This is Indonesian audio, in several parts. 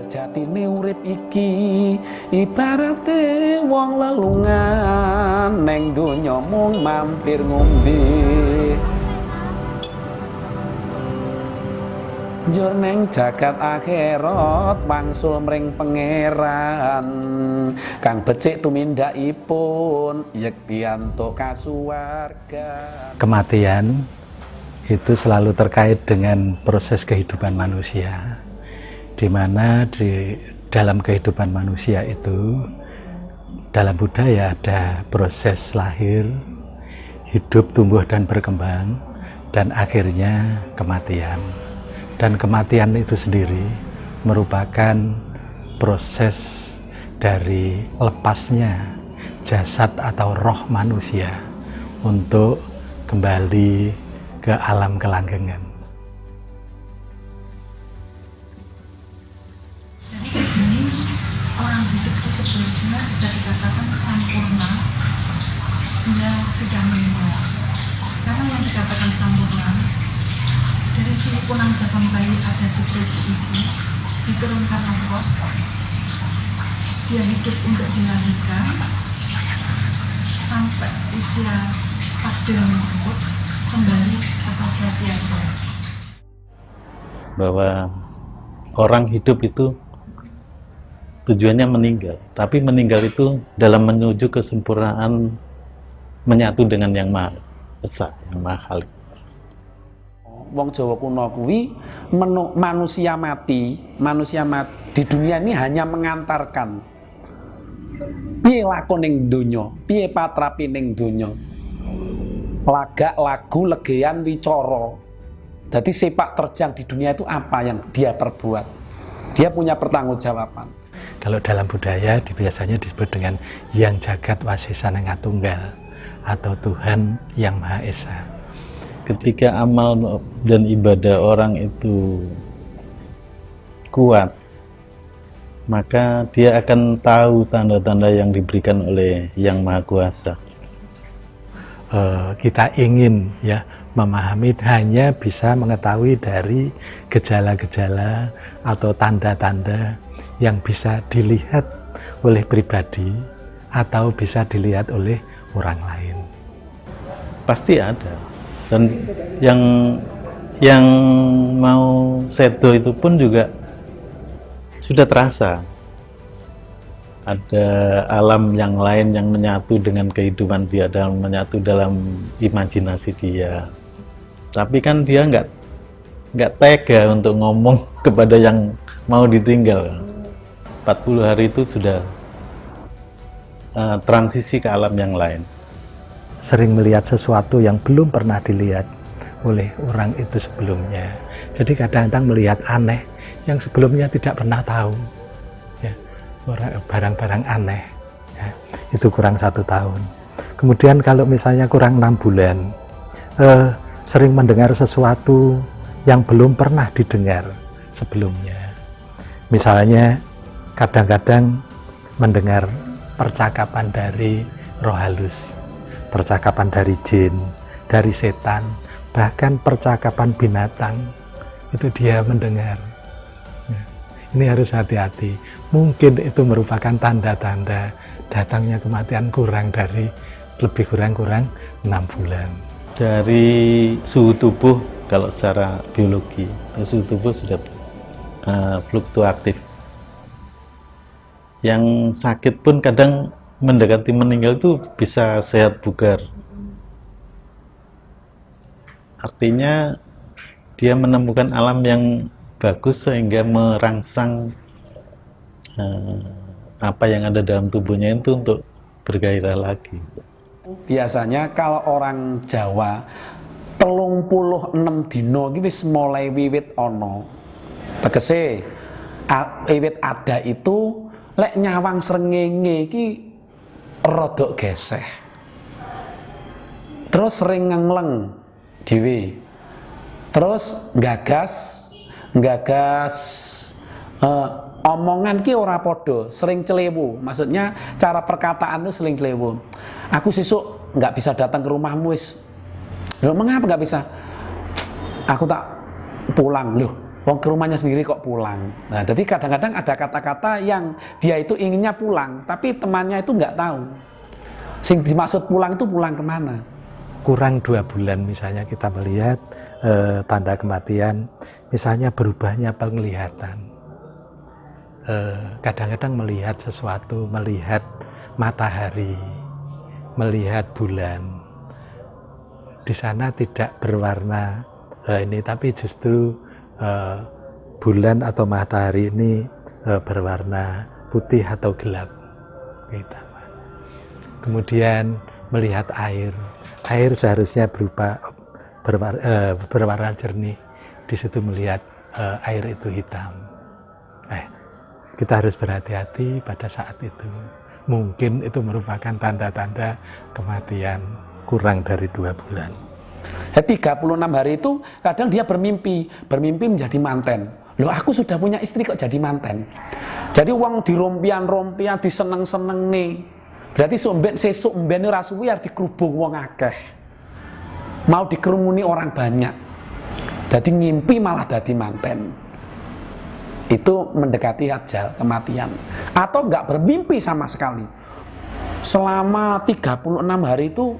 Sejatine urip iki ibarate wong lelungan neng donya mung mampir ngombe. Njur neng jagat akhirat wangsul mring pangeran kang becik tumindakipun yektianto kasuwargan. Kematian itu selalu terkait dengan proses kehidupan manusia, di mana di dalam kehidupan manusia itu dalam budaya ada proses lahir, hidup, tumbuh dan berkembang, dan akhirnya kematian. Dan kematian itu sendiri merupakan proses dari lepasnya jasad atau roh manusia untuk kembali ke alam kelanggengan. Jadi di sini orang hidup itu sebelumnya bisa dikatakan sempurna, dia sudah meninggal. Karena yang dikatakan sempurna dari si punang jabang bayi ada di perut ibu, diturunkan Allah, dia hidup untuk dilahirkan sampai usia takdir tersebut kembali kepada Tiada. Bahwa orang hidup itu tujuannya meninggal, tapi meninggal itu dalam menuju kesempurnaan menyatu dengan yang Maha Esa, yang Maha Khalik. Wong Jawa kuno kuwi manusia mati di dunia ini hanya mengantarkan piye lakon ning donya, piye patrapi ning donya. Lagak, lagu, legean, wicara. Jadi sepak terjang di dunia itu apa yang dia perbuat. Dia punya pertanggungjawaban. Kalau dalam budaya biasanya disebut dengan Yang Jagat Wasisana Ngatunggal atau Tuhan Yang Maha Esa. Ketika amal dan ibadah orang itu kuat, maka dia akan tahu tanda-tanda yang diberikan oleh Yang Maha Kuasa. Kita ingin ya memahami, hanya bisa mengetahui dari gejala-gejala atau tanda-tanda yang bisa dilihat oleh pribadi atau bisa dilihat oleh orang lain. Pasti ada. Dan yang mau sedo itu pun juga sudah terasa. Ada alam yang lain yang menyatu dengan kehidupan dia dan menyatu dalam imajinasi dia. Tapi kan dia nggak tega untuk ngomong kepada yang mau ditinggal. 40 hari itu sudah transisi ke alam yang lain. Sering melihat sesuatu yang belum pernah dilihat oleh orang itu sebelumnya. Jadi kadang-kadang melihat aneh yang sebelumnya tidak pernah tahu. Ya, barang-barang aneh. Ya, itu kurang 1 tahun. Kemudian kalau misalnya kurang 6 bulan, sering mendengar sesuatu yang belum pernah didengar sebelumnya. Misalnya kadang-kadang mendengar percakapan dari roh halus, percakapan dari jin, dari setan, bahkan percakapan binatang, itu dia mendengar. Ini harus hati-hati. Mungkin itu merupakan tanda-tanda datangnya kematian lebih kurang 6 bulan. Dari suhu tubuh, kalau secara biologi, suhu tubuh sudah fluktuatif. Yang sakit pun kadang mendekati meninggal itu bisa sehat bugar. Artinya dia menemukan alam yang bagus sehingga merangsang apa yang ada dalam tubuhnya itu untuk bergairah lagi. Biasanya kalau orang Jawa 36 dino iki wis mulai wiwit ana. Tegese wiwit ada itu lek nyawang srengenge iki rodok geseh, terus sering ngengleng dhewe, terus gagas omongan ki ora podo, sering celewu. Maksudnya cara perkataan itu sering celewu. Aku sesuk nggak bisa datang ke rumahmu wis. Loh, mengapa nggak bisa? Aku tak pulang. Loh, Wong ke rumahnya sendiri kok pulang. Nah, jadi kadang-kadang ada kata-kata yang dia itu inginnya pulang, tapi temannya itu nggak tahu. Sing dimaksud pulang itu pulang kemana? Kurang 2 bulan misalnya kita melihat tanda kematian, misalnya berubahnya penglihatan. Kadang-kadang melihat sesuatu, melihat matahari, melihat bulan. Di sana tidak berwarna ini, tapi justru bulan atau matahari ini berwarna putih atau gelap. Gitu. Kemudian melihat air seharusnya berwarna jernih. Di situ melihat air itu hitam. Kita harus berhati-hati pada saat itu. Mungkin itu merupakan tanda-tanda kematian kurang dari 2 bulan. 36 hari itu kadang dia bermimpi menjadi manten. Loh, aku sudah punya istri kok jadi manten. Jadi uang dirompian diseneng-seneng nih. Berarti sesuk mben ora suwi arep dikrubung wong akeh. Mau dikerumuni orang banyak. Jadi ngimpi malah jadi manten. Itu mendekati ajal, kematian. Atau enggak bermimpi sama sekali. Selama 36 hari itu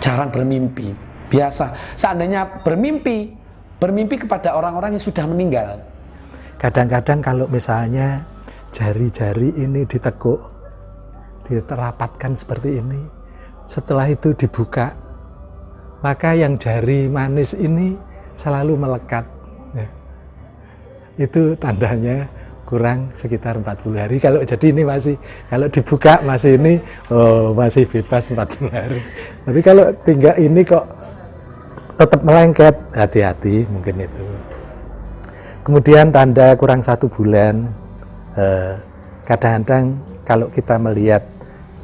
jarang bermimpi. Biasa, seandainya bermimpi kepada orang-orang yang sudah meninggal. Kadang-kadang kalau misalnya jari-jari ini ditekuk, diterapatkan seperti ini, setelah itu dibuka, maka yang jari manis ini selalu melekat. Itu tandanya kurang sekitar 40 hari. Kalau jadi ini masih, kalau dibuka masih ini, masih bebas 40 hari. Tapi kalau tinggal ini kok tetap melengket, hati-hati mungkin itu. Kemudian tanda kurang 1 bulan, kadang-kadang kalau kita melihat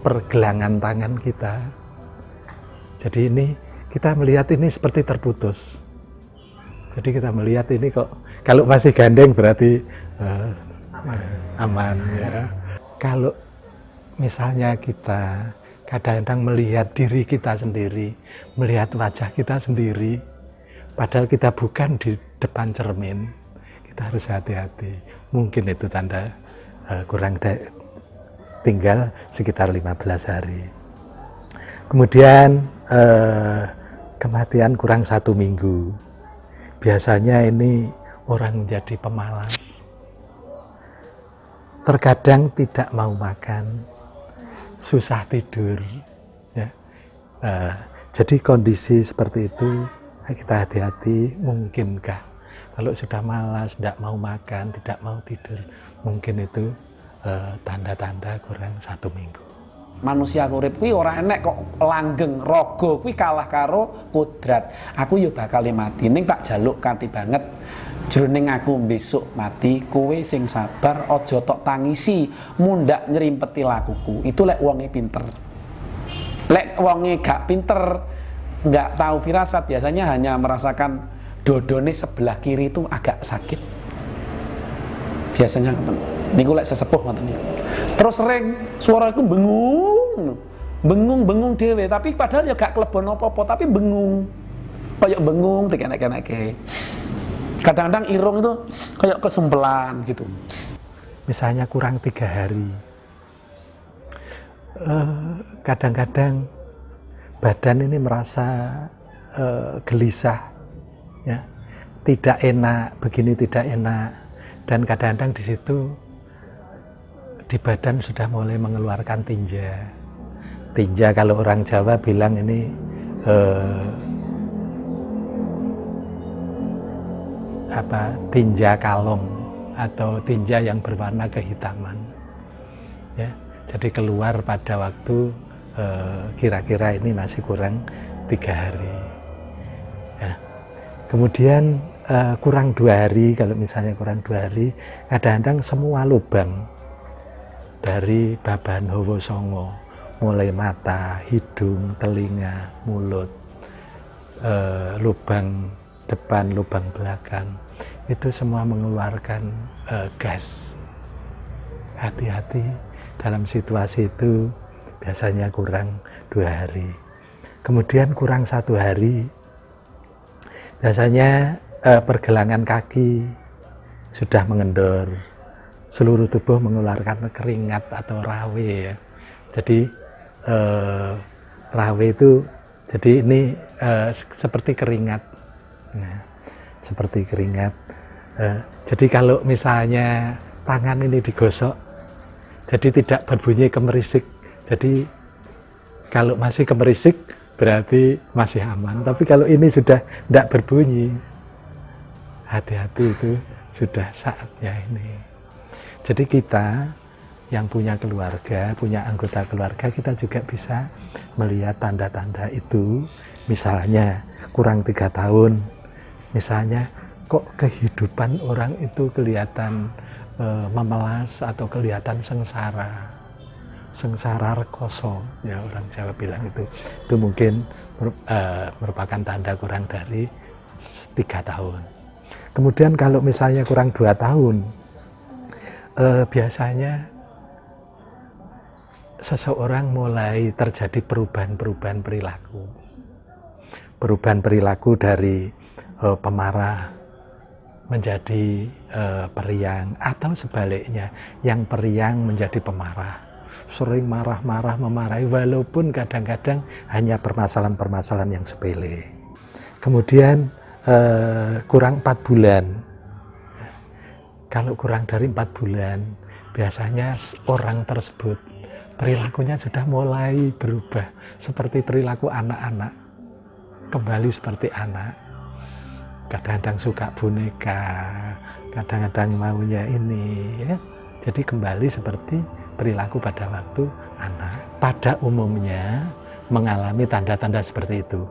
pergelangan tangan kita, jadi ini kita melihat ini seperti terputus. Jadi kita melihat ini kok, kalau masih gandeng berarti aman ya. Kalau misalnya kita kadang-kadang melihat diri kita sendiri, melihat wajah kita sendiri, padahal kita bukan di depan cermin, kita harus hati-hati. Mungkin itu tanda kurang tinggal sekitar 15 hari. Kemudian kematian kurang 1 minggu. Biasanya ini orang menjadi pemalas. Terkadang tidak mau makan, susah tidur. Ya. Jadi kondisi seperti itu kita hati-hati. Mungkinkah kalau sudah malas, tidak mau makan, tidak mau tidur, mungkin itu tanda-tanda kurang 1 minggu. Manusia urip kuwi ora enek kok langgeng raga kuwi kalah karo kodrat. Aku yo bakal mati ning tak jaluk kanthi banget. Jroning aku besok mati, kowe sing sabar, aja tok tangisi, mundak nyerimpeti lakuku. Itu lek wonge pinter. Lek wonge gak pinter, nggak tahu firasat, biasanya hanya merasakan dodone sebelah kiri itu agak sakit. Biasanya niku lek sesepuh ngoten niku. Terus sering suara itu bengung dhewe, tapi padahal ya gak kelebon apa-apa, tapi bengung. Kayak bengung dikenek-keneke. Kadang-kadang irung itu kayak kesempelan gitu. Misalnya kurang 3 hari. Kadang-kadang badan ini merasa gelisah, ya, tidak enak, begini tidak enak, dan kadang-kadang di situ di badan sudah mulai mengeluarkan tinja. Tinja kalau orang Jawa bilang ini tinja kalong atau tinja yang berwarna kehitaman. Ya, jadi keluar pada waktu kira-kira ini masih kurang 3 hari. Ya. Kemudian kurang 2 hari, kalau misalnya kurang 2 hari, kadang-kadang semua lubang dari babahan hawa songo, mulai mata, hidung, telinga, mulut, lubang depan, lubang belakang, itu semua mengeluarkan gas. Hati-hati dalam situasi itu, biasanya kurang 2 hari. Kemudian kurang 1 hari, biasanya pergelangan kaki sudah mengendor, seluruh tubuh mengeluarkan keringat atau rawe ya. Jadi rawe itu, jadi ini seperti keringat. Nah, seperti keringat. Jadi kalau misalnya tangan ini digosok, jadi tidak berbunyi kemerisik. Jadi kalau masih kemerisik berarti masih aman. Tapi kalau ini sudah tidak berbunyi, hati-hati, itu sudah saatnya ini. Jadi kita yang punya keluarga, punya anggota keluarga, kita juga bisa melihat tanda-tanda itu. Misalnya kurang 3 tahun, misalnya kok kehidupan orang itu kelihatan memelas atau kelihatan sengsara rekoso, ya orang Jawa bilang itu mungkin merupakan tanda kurang dari 3 tahun. Kemudian kalau misalnya kurang 2 tahun, biasanya seseorang mulai terjadi perubahan perilaku. Perubahan perilaku dari pemarah menjadi periang, atau sebaliknya, yang periang menjadi pemarah. Sering marah-marah, memarahi, walaupun kadang-kadang hanya permasalahan-permasalahan yang sepele. Kemudian kurang 4 bulan. Kalau kurang dari 4 bulan, biasanya orang tersebut perilakunya sudah mulai berubah, seperti perilaku anak-anak, kembali seperti anak. Kadang-kadang suka boneka, kadang-kadang maunya ini, ya. Jadi kembali seperti perilaku pada waktu anak. Pada umumnya mengalami tanda-tanda seperti itu,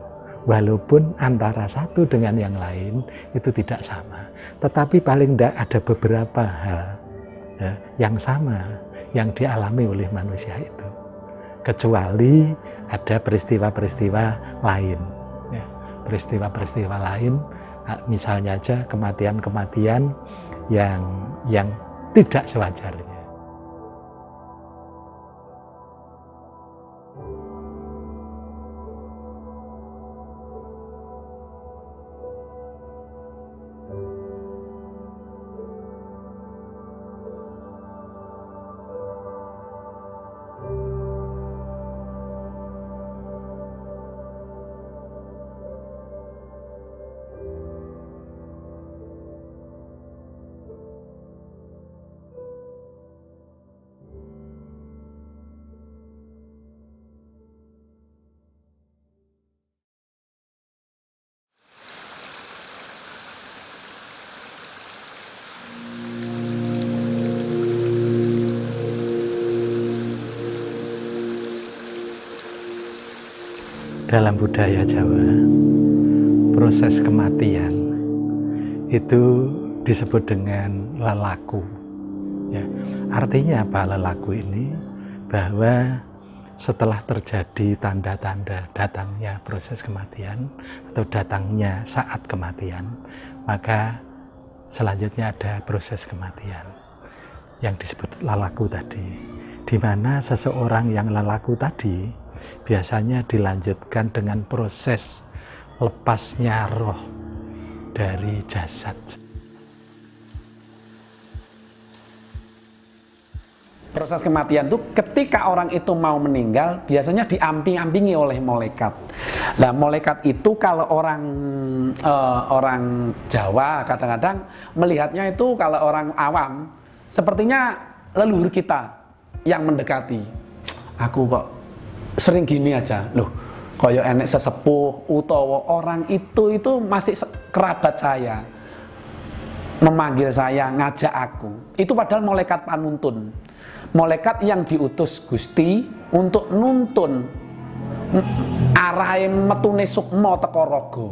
walaupun antara satu dengan yang lain itu tidak sama. Tetapi paling tidak ada beberapa hal ya, yang sama yang dialami oleh manusia itu, kecuali ada peristiwa-peristiwa lain ya. Peristiwa-peristiwa lain, misalnya aja kematian-kematian yang tidak sewajarnya. Dalam budaya Jawa, proses kematian itu disebut dengan lelaku. Ya. Artinya apa lelaku ini? Bahwa setelah terjadi tanda-tanda datangnya proses kematian atau datangnya saat kematian, maka selanjutnya ada proses kematian yang disebut lelaku tadi, di mana seseorang yang lelaku tadi biasanya dilanjutkan dengan proses lepasnya roh dari jasad. Proses kematian itu ketika orang itu mau meninggal biasanya diamping-ampingi oleh malaikat. Nah, malaikat itu kalau orang Jawa kadang-kadang melihatnya itu, kalau orang awam sepertinya leluhur kita yang mendekati. Aku kok sering gini aja, loh, koyo enek sesepuh utawa orang itu masih kerabat saya, memanggil saya, ngajak aku. Itu padahal malaikat panuntun, malaikat yang diutus Gusti untuk nuntun arahe metune sukma teka raga.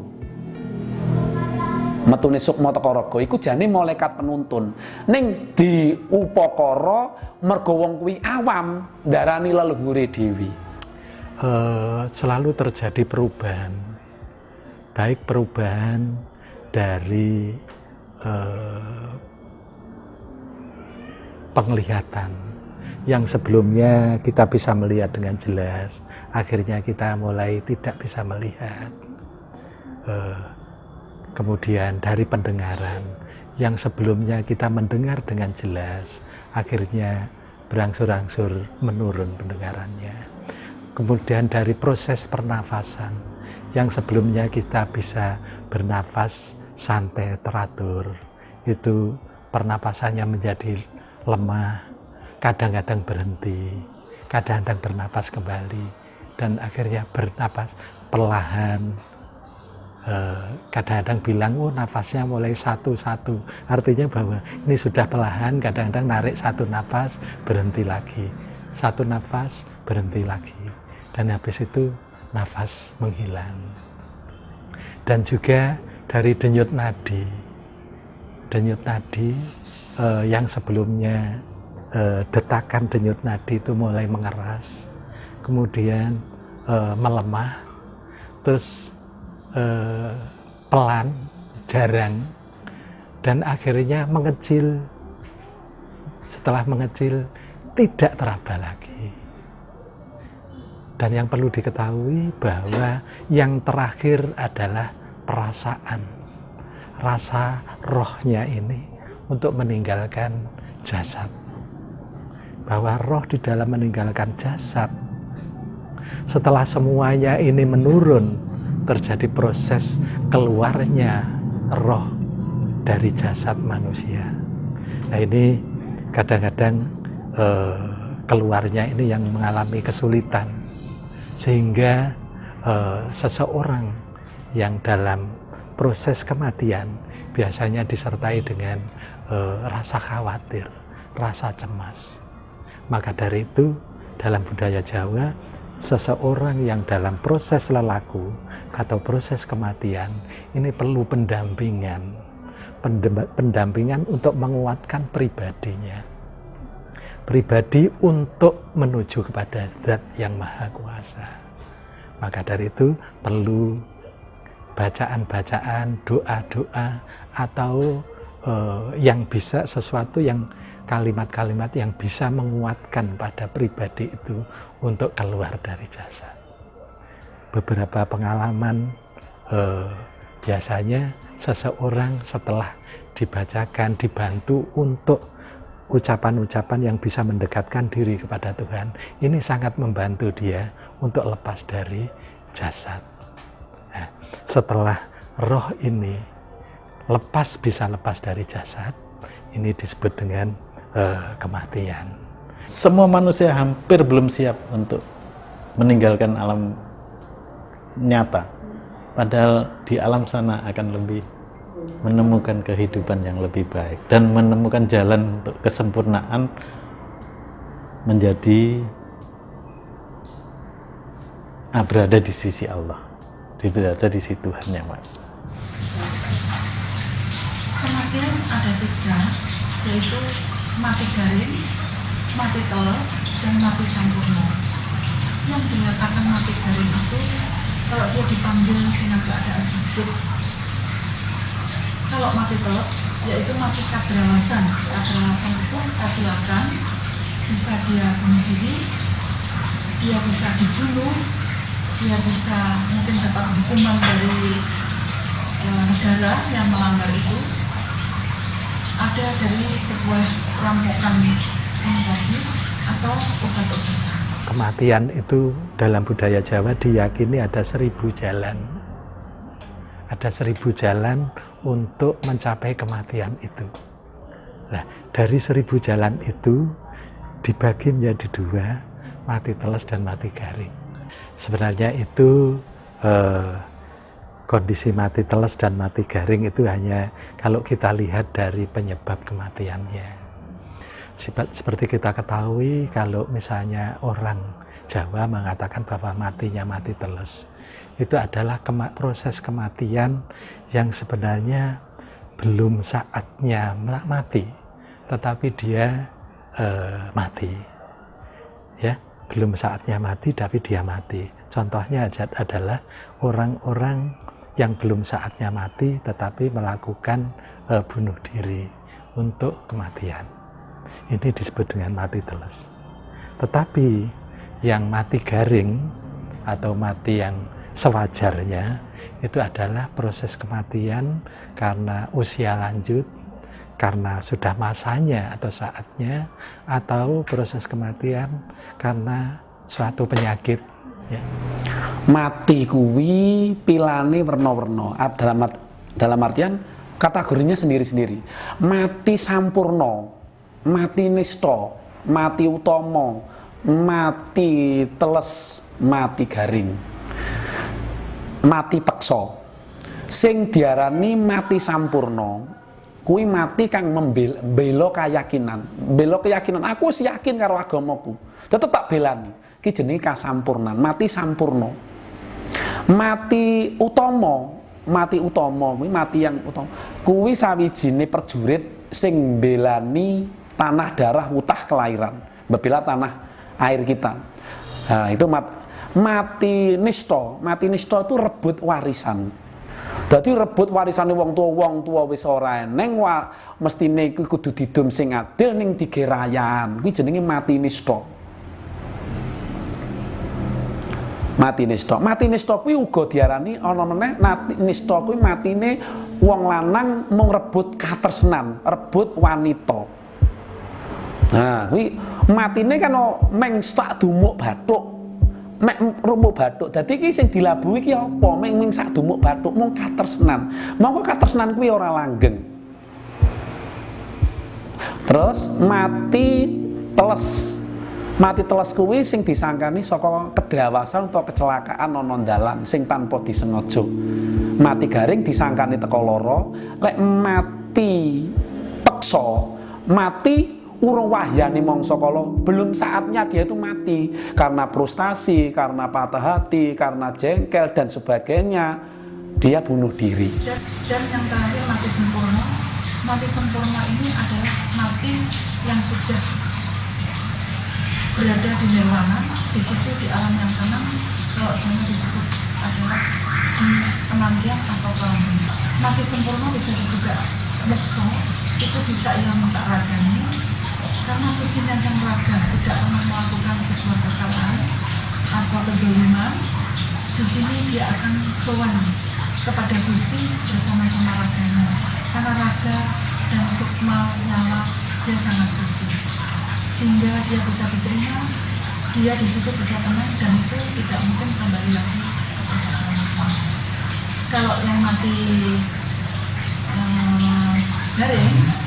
Metune sukma teka raga iku jane malaikat penuntun. Ning diupakara mergo wong kuwi awam darani leluhure dhewe. Selalu terjadi perubahan, baik perubahan dari penglihatan yang sebelumnya kita bisa melihat dengan jelas, akhirnya kita mulai tidak bisa melihat. Kemudian dari pendengaran yang sebelumnya kita mendengar dengan jelas, akhirnya berangsur-angsur menurun pendengarannya. Kemudian dari proses pernafasan, yang sebelumnya kita bisa bernafas santai teratur, itu pernapasannya menjadi lemah, kadang-kadang berhenti, kadang-kadang bernafas kembali, dan akhirnya bernapas perlahan. Kadang-kadang bilang, oh nafasnya mulai satu-satu, artinya bahwa ini sudah perlahan. Kadang-kadang narik satu nafas, berhenti lagi, satu nafas, berhenti lagi, dan habis itu nafas menghilang. Dan juga dari denyut nadi yang sebelumnya detakan denyut nadi itu mulai mengeras, kemudian melemah, terus pelan, jarang, dan akhirnya mengecil. Setelah mengecil, tidak teraba lagi. Dan yang perlu diketahui bahwa yang terakhir adalah perasaan, rasa rohnya ini untuk meninggalkan jasad. Bahwa roh di dalam meninggalkan jasad, setelah semuanya ini menurun, terjadi proses keluarnya roh dari jasad manusia. Nah ini kadang-kadang keluarnya ini yang mengalami kesulitan, sehingga seseorang yang dalam proses kematian biasanya disertai dengan rasa khawatir, rasa cemas. Maka dari itu dalam budaya Jawa, seseorang yang dalam proses lelaku atau proses kematian ini perlu pendampingan untuk menguatkan pribadinya, pribadi untuk menuju kepada Zat yang Maha Kuasa. Maka dari itu perlu bacaan-bacaan, doa-doa, atau yang bisa sesuatu yang kalimat-kalimat yang bisa menguatkan pada pribadi itu untuk keluar dari jasad. Beberapa pengalaman biasanya seseorang setelah dibacakan, dibantu untuk ucapan-ucapan yang bisa mendekatkan diri kepada Tuhan, ini sangat membantu dia untuk lepas dari jasad. Nah, setelah roh ini bisa lepas dari jasad, ini disebut dengan kematian. Semua manusia hampir belum siap untuk meninggalkan alam nyata, padahal di alam sana akan lebih menemukan kehidupan yang lebih baik dan menemukan jalan untuk kesempurnaan menjadi berada di sisi Allah, berada di sisi Tuhan yang Mas. Kematian ada 3, yaitu mati garing, mati teles, dan mati sampurna. Yang dinyatakan mati garing itu kalau dia dipanggil dengan keadaan sakit. Kalau mati teles, yaitu mati kadrawasan. Kadrawasan itu kecelakaan, bisa dia bunuh diri, dia bisa dibunuh, dia bisa mungkin dapat hukuman dari negara yang melanggar itu. Ada dari sebuah rampokan tadi atau obat-obatan. Kematian itu dalam budaya Jawa diyakini ada 1000 jalan. Ada 1000 jalan untuk mencapai kematian itu. Nah, dari 1000 jalan itu dibagi menjadi 2, mati teles dan mati garing. Sebenarnya itu kondisi mati teles dan mati garing itu hanya kalau kita lihat dari penyebab kematiannya. Seperti kita ketahui, kalau misalnya orang Jawa mengatakan bahwa matinya mati teles, itu adalah proses kematian yang sebenarnya belum saatnya mati, tetapi dia mati. Ya, belum saatnya mati, tapi dia mati. Contohnya adalah orang-orang yang belum saatnya mati tetapi melakukan bunuh diri untuk kematian. Ini disebut dengan mati teles. Tetapi yang mati garing atau mati yang sewajarnya itu adalah proses kematian karena usia lanjut karena sudah masanya atau saatnya, atau proses kematian karena suatu penyakit. Ya. Mati kuwi pilane werna-werna. Dalam artian kategorinya sendiri-sendiri. Mati sampurno, mati nista, mati utama, mati teles, mati garing, mati peksa. Sing diarani mati sampurno kuwi mati kang membela keyakinan. Bela keyakinan, aku wis yakin karo agamaku, tetep tak belani. Ki jenenge kasampurnan, mati sampurno. Mati utama kuwi mati yang utama. Kuwi sawijine prajurit sing belani tanah darah utah kelahiran, membela tanah air kita. Nah, itu mati nista. Mati nista itu rebut warisan. Dadi rebut warisane wong tua wis ora eneng, mestine iku kudu didum sing adil ning digerayan. Kuwi jenenge mati nista. Mati nista. Mati nista kuwi uga diarani ana meneh mati nista kuwi matine wong lanang mung rebut katresnan, rebut wanita. Nah, kuwi matine kan meng sak dumuk bathuk. Mek rumuk bathuk. Dadi iki sing dilabuhi iki apa? Ming sak dumuk bathuk mung katresnan. Monggo katresnan kuwi ora langgeng. Terus mati teles. Mati teles kuwi sing disangkani saka kedrawasan utawa kecelakaan ana dalan sing tanpa disengaja. Mati garing disangkani teka lara. Lek mati peksa, mati urung wahyane mangsa kala, belum saatnya dia itu mati karena frustasi, karena patah hati, karena jengkel dan sebagainya, dia bunuh diri. Dan yang terakhir mati sempurna. Mati sempurna ini adalah mati yang sudah berada di nirwana, di situ di alam yang tenang, kalau jangan disebut adalah penantian atau kelantan. Mati sempurna bisa juga mokso, itu bisa yang sak ragani. Karena sucinya sang raga tidak pernah melakukan sebuah kesalahan atau kedoliman, di sini dia akan sowan kepada Gusti bersama-sama raganya. Karena raga dan sukma nyala dia sangat suci, sehingga dia bisa diterima, dia di situ bisa tenang dan itu tidak mungkin kembali lagi kepada alam. Kalau yang mati garing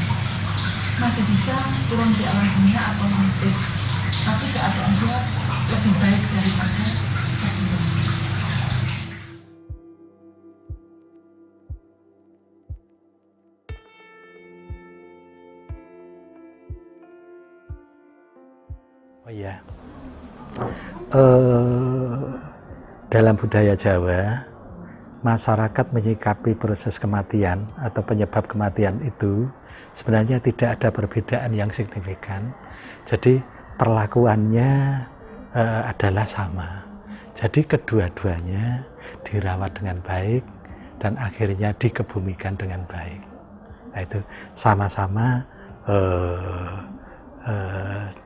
masih bisa turun di alam dunia atau mantis, tapi keadaan dia lebih baik daripada sebelumnya. Oh iya, dalam budaya Jawa, masyarakat menyikapi proses kematian atau penyebab kematian itu sebenarnya tidak ada perbedaan yang signifikan. Jadi perlakuannya adalah sama. Jadi kedua-duanya dirawat dengan baik dan akhirnya dikebumikan dengan baik. Nah, itu sama-sama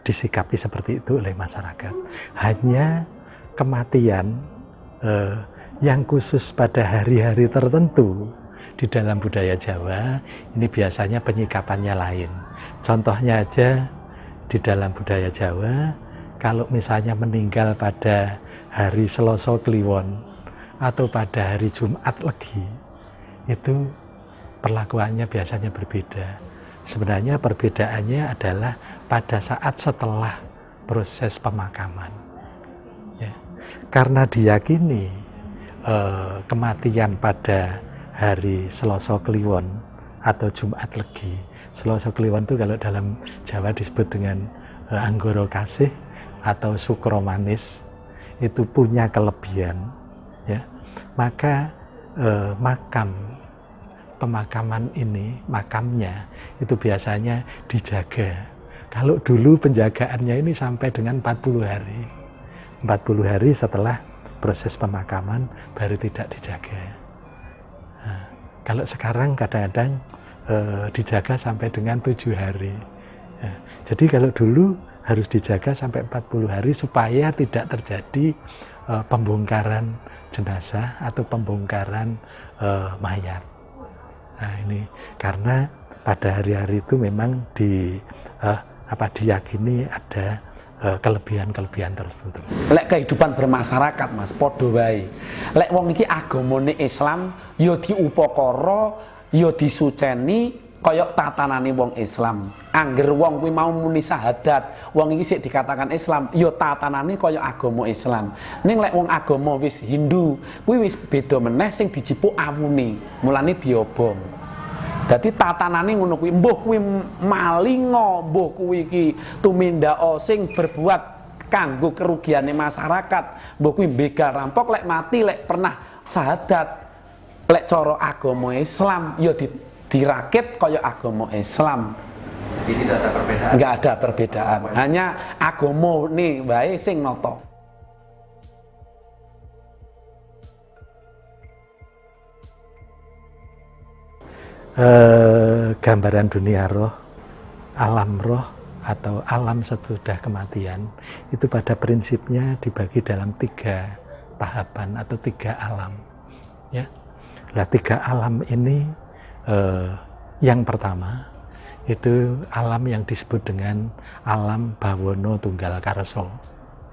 disikapi seperti itu oleh masyarakat. Hanya kematian yang khusus pada hari-hari tertentu di dalam budaya Jawa ini biasanya penyikapannya lain. Contohnya aja di dalam budaya Jawa, kalau misalnya meninggal pada hari Selasa Kliwon atau pada hari Jumat Legi, itu perlakuannya biasanya berbeda. Sebenarnya perbedaannya adalah pada saat setelah proses pemakaman. Ya. Karena diyakini kematian pada hari Selasa Kliwon atau Jumat Legi. Selasa Kliwon itu kalau dalam Jawa disebut dengan anggoro kasih atau sukro manis, itu punya kelebihan, ya. Maka pemakaman ini, makamnya itu biasanya dijaga. Kalau dulu penjagaannya ini sampai dengan 40 hari. 40 hari setelah proses pemakaman baru tidak dijaga. Nah, kalau sekarang kadang-kadang dijaga sampai dengan 7 hari. Nah, jadi kalau dulu harus dijaga sampai 40 hari supaya tidak terjadi pembongkaran jenazah atau pembongkaran mayat. Nah ini karena pada hari-hari itu memang diyakini ada kelebihan-kelebihan tertentu. Lek kehidupan bermasyarakat Mas, padha wae. Lek wong iki agamane Islam, ya diupakara, ya disuceni kaya tatanane wong Islam. Angger wong kuwi mau muni syahadat, wong iki sik dikatakan Islam, ya tatanane kaya agama Islam. Ning lek wong agama wis Hindu, kuwi wis beda meneh sing dijipuk awune, mulane diobong. Dadi tatanane ngono kuwi, mbuh kuwi malinga, mbuh kuwi iki tumindaka sing berbuat kanggo kerugiane masyarakat, mbuh kuwi begal rampok, lek mati lek pernah syahadat, lek cara agama Islam ya dirakit kaya agama Islam. Jadi tidak ada perbedaan. Enggak ada perbedaan. Hanya agama nih wae sing nata. Gambaran dunia roh, alam roh atau alam sesudah kematian itu pada prinsipnya dibagi dalam 3 tahapan atau 3 alam. Ya, nah 3 alam ini yang pertama itu alam yang disebut dengan alam Bawono Tunggal Karso.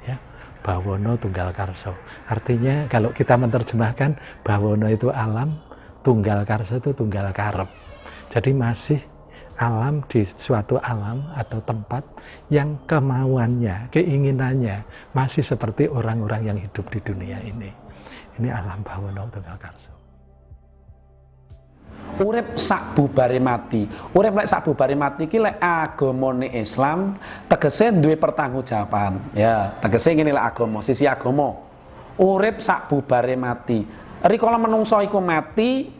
Ya, Bawono Tunggal Karso. Artinya kalau kita menerjemahkan Bawono itu alam, Tunggal Karso itu tunggal karep. Jadi masih alam di suatu alam atau tempat yang kemauannya, keinginannya masih seperti orang-orang yang hidup di dunia ini. Ini alam Bawono Tunggal Karso. Urip sak bubare mati. Urip lek sak bubare mati iki lek agamane Islam tegese duwe pertanggungjawaban. Ya, tegese ngene lek agama, sisi agama. Urip sak bubare mati. Rikala menungso iku mati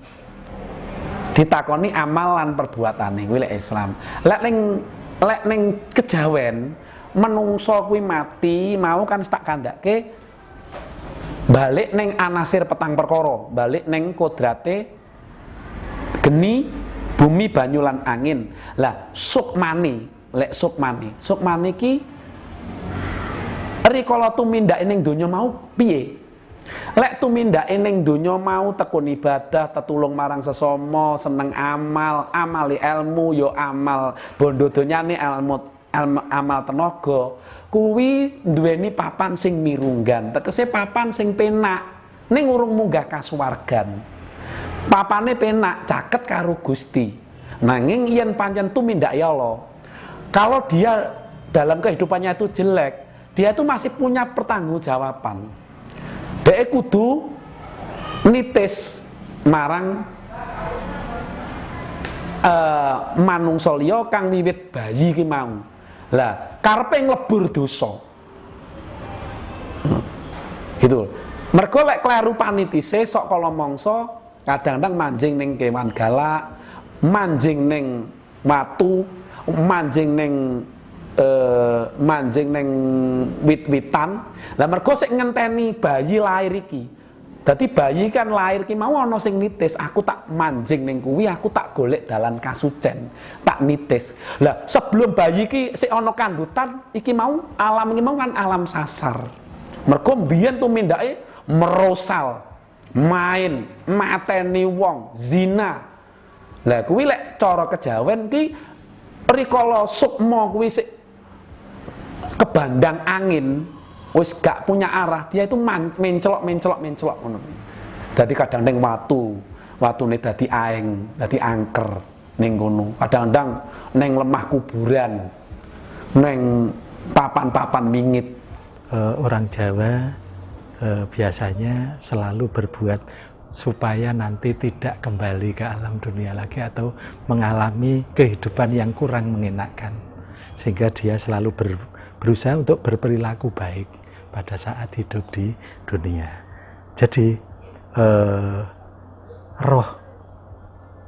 ditakoni amal lan perbuatane kuwi lek Islam. Lek ning kejawen menungso kuwi mati mau kan tak kandhake balik ning anasir petang perkara, balik ning kodrate geni, bumi, banyu lan angin. Lah sukmane, lek sukmane iki rikala tumindake ning donya mau piye? Lek tumindake ning donya mau tekun ibadah, tetulung marang sesama, seneng amal, amali ilmu ya amal, bondo donyane amal tenaga, kuwi duweni papan sing mirunggan, tegese papan sing penak ning urung munggah kasuwargan. Papane penak caket karo Gusti. Nanging yen pancen tumindake Allah, kalau dia dalam kehidupannya itu jelek, dia itu masih punya pertanggungjawaban. Dhek kudu nitis marang manungsa liya kang wiwit bayi ki mau. Lah, karepe nglebur dosa. Gitu. Mergo lek kleru panitise sok kala mangsa kadang-kadang manjing ning kewan galak, manjing ning watu, manjing ning wit-witan. Lah mergo sik ngenteni bayi lahir iki. Dadi bayi kan lahir ki mau ana sing nitis, aku tak manjing ning kuwi, aku tak golek dalan kasucen, tak nitis. Lah sebelum bayi ki sik ana kandutan, iki mau alam iki mau kan alam sasar. Mergo mbiyen tumindake merosal, main, mateni wong, zina. Lah kuwi lek cara kejawen ki rikala sukma kuwi sik kebandang angin, wis gak punya arah, dia itu mencelok ngono. Dadi kadang ning watune dadi aeng, dadi angker ning kono. Kadang-kadang ning lemah kuburan, ning papan-papan mingit. Orang Jawa biasanya selalu berbuat supaya nanti tidak kembali ke alam dunia lagi atau mengalami kehidupan yang kurang mengenakan, sehingga dia selalu berusaha untuk berperilaku baik pada saat hidup di dunia. Jadi roh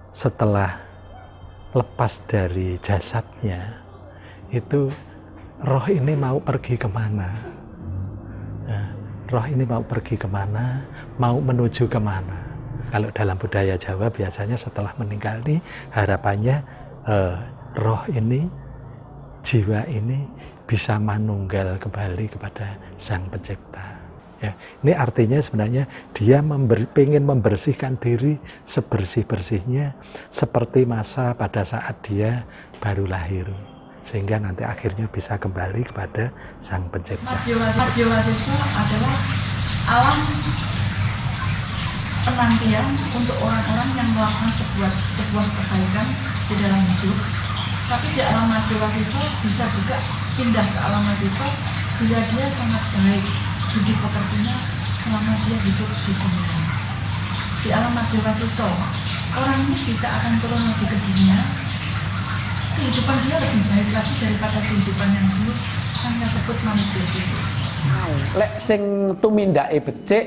setelah lepas dari jasadnya itu roh ini mau pergi kemana? Nah, roh ini mau pergi kemana? Mau menuju kemana? Kalau dalam budaya Jawa biasanya setelah meninggal ini harapannya roh ini, jiwa ini bisa manunggal kembali kepada Sang Pencipta. Ya, ini artinya sebenarnya dia pengen membersihkan diri sebersih-bersihnya seperti masa pada saat dia baru lahir, sehingga nanti akhirnya bisa kembali kepada Sang Pencipta. Madya Wasesa adalah alam penantian untuk orang-orang yang melakukan sebuah kebaikan di dalam hidup. Tapi di alam Madya Wasesa bisa juga pindah ke alam Wasesa bila dia sangat baik budi pekertinya selama dia hidup di dunia. Di alam Madya Wasesa, orang ini bisa akan turun lagi ke dunia. Kehidupan dia lebih baik lagi daripada kehidupan yang dulu. Kita sebut manifest itu. Lek sing tumindake becik,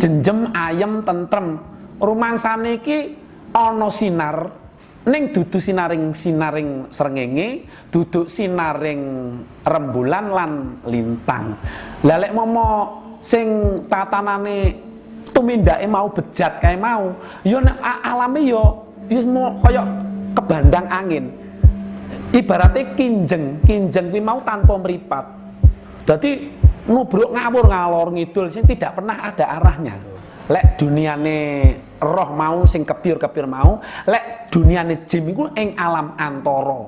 jenjem ayem tentrem. Rumangsane iki ana sinar ning dudu sinaring srengenge, duduk sinaring rembulan lan lintang. Lah lek momo sing tatanane tumindake mau bejat kae mau, ya nek alame ya kaya kebandang angin. Ibaratnya kinjeng kuwi mau tanpa meripat. Dadi nubruk ngawur ngalor ngidul sing tidak pernah ada arahnya. Lek duniane roh mau sing kepir-kepir mau, lek duniane jin iku ing alam antara.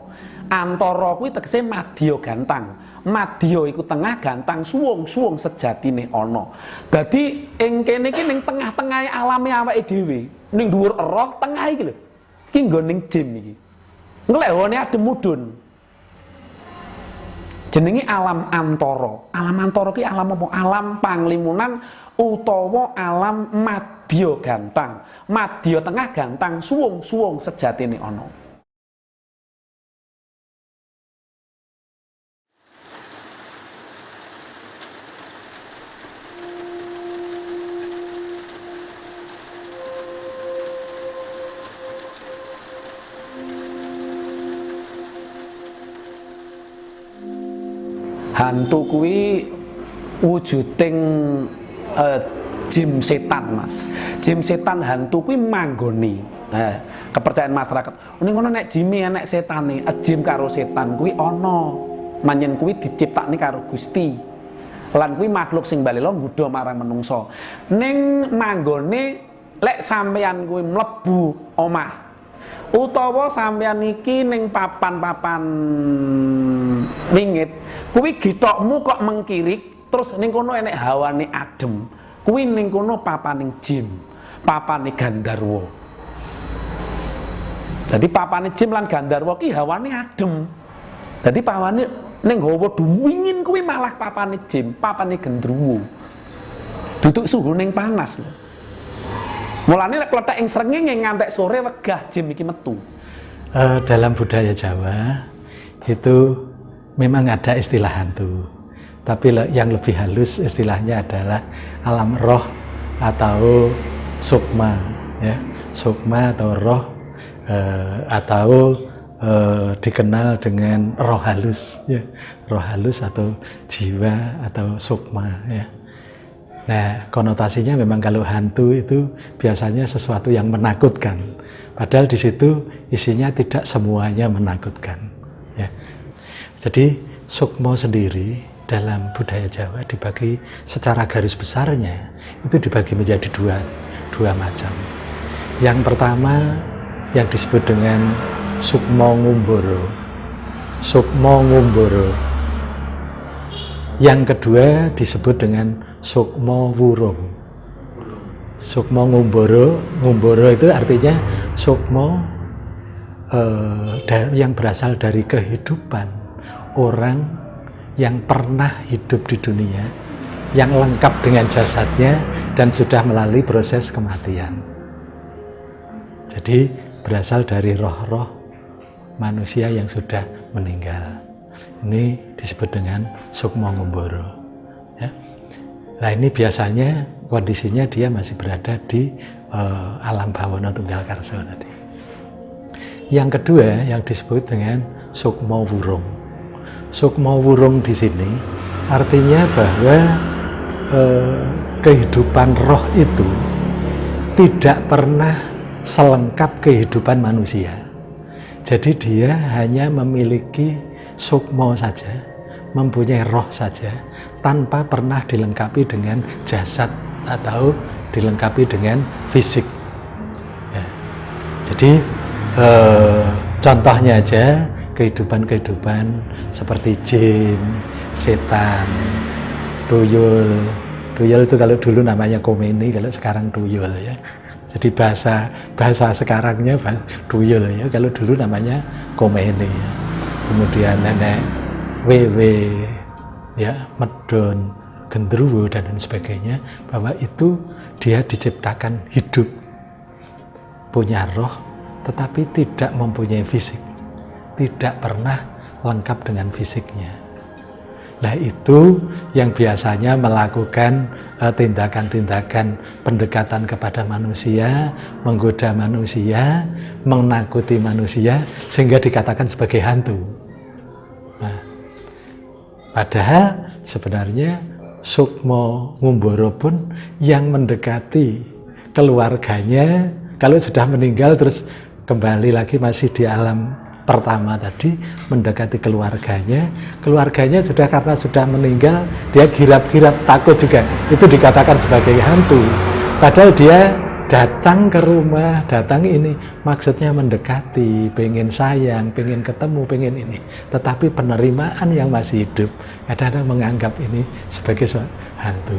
Antara kuwi tegese madya gantang. Madya iku tengah, gantang suwung sejatine ana. Dadi ing kene iki ning tengah-tengahe alame awake dhewe, ning dhuwur roh tengah iki lho. Iki nggon ning jin iki. Nglewone adem mudhun. Jenenge alam antara. Alam antara ki alam apa? Alam panglimunan utawa alam madya gantang. Madya tengah, gantang suwung sejatine ana. Hantu kuwi wujuding jim setan, Mas. Jim setan hantu kuwi manggoni. Kepercayaan masyarakat. Ning ngono nek jime nek setane, jim karo setan kuwi ana. Manyen kuwi diciptakne karo Gusti. Lan kuwi makhluk sing balela nggodha marang menungsa. Ning manggone lek sampeyan kuwi mlebu omah utawa sampeyan iki ning papan-papan wingit, kuwi githokmu kok mengkirik, terus ning kono enek hawane adem. Kuwi ning kono papaning jin, papane Gandharwa. Jadi papane jin lan Gandharwa ki hawane adem. Jadi pawane ning hawa duwingin kuwi malah papane jin, papane Gandharwa. Duduk suhu ning panas lho. Mulane lek kletek ing srengenge ngantek sore wegah jin iki metu. Dalam budaya Jawa itu memang ada istilah hantu, tapi yang lebih halus istilahnya adalah alam roh atau sukma, ya, sukma atau roh, atau dikenal dengan roh halus, ya, roh halus atau jiwa atau sukma, ya. Nah, konotasinya memang kalau hantu itu biasanya sesuatu yang menakutkan, padahal di situ isinya tidak semuanya menakutkan, ya. Jadi sukma sendiri dalam budaya Jawa dibagi secara garis besarnya itu dibagi menjadi dua macam. Yang pertama yang disebut dengan sukma ngumbara. Sukma ngumbara. Yang kedua disebut dengan sukma wurung. Sukma ngumbara itu artinya sukma yang berasal dari kehidupan orang yang pernah hidup di dunia, yang lengkap dengan jasadnya dan sudah melalui proses kematian. Jadi berasal dari roh-roh manusia yang sudah meninggal. Ini disebut dengan sukma ngumbara, ya. Nah, ini biasanya kondisinya dia masih berada di alam bawana tunggal karsa tadi. Yang kedua yang disebut dengan sukma wurung. Sukma wurung di sini artinya bahwa kehidupan roh itu tidak pernah selengkap kehidupan manusia. Jadi dia hanya memiliki sukma saja, mempunyai roh saja tanpa pernah dilengkapi dengan jasad atau dilengkapi dengan fisik. Ya. Jadi contohnya aja kehidupan-kehidupan seperti jin, setan, tuyul. Tuyul itu kalau dulu namanya komeni, kalau sekarang tuyul ya. Jadi bahasa sekarangnya tuyul ya, kalau dulu namanya komeni. Ya. Kemudian nenek wewe, ya, medon, gendruwo dan lain sebagainya, bahwa itu dia diciptakan hidup, punya roh, tetapi tidak mempunyai fisik, tidak pernah lengkap dengan fisiknya. Nah itu yang biasanya melakukan tindakan-tindakan pendekatan kepada manusia, menggoda manusia, menakuti manusia, sehingga dikatakan sebagai hantu. Nah, padahal sebenarnya Sukmo Ngumboro pun yang mendekati keluarganya, kalau sudah meninggal terus kembali lagi masih di alam pertama tadi, mendekati keluarganya sudah, karena sudah meninggal, dia girap-girap takut juga, itu dikatakan sebagai hantu. Padahal dia datang ke rumah, datang ini maksudnya mendekati, pengen sayang, pengen ketemu, pengen ini, tetapi penerimaan yang masih hidup kadang-kadang menganggap ini sebagai hantu.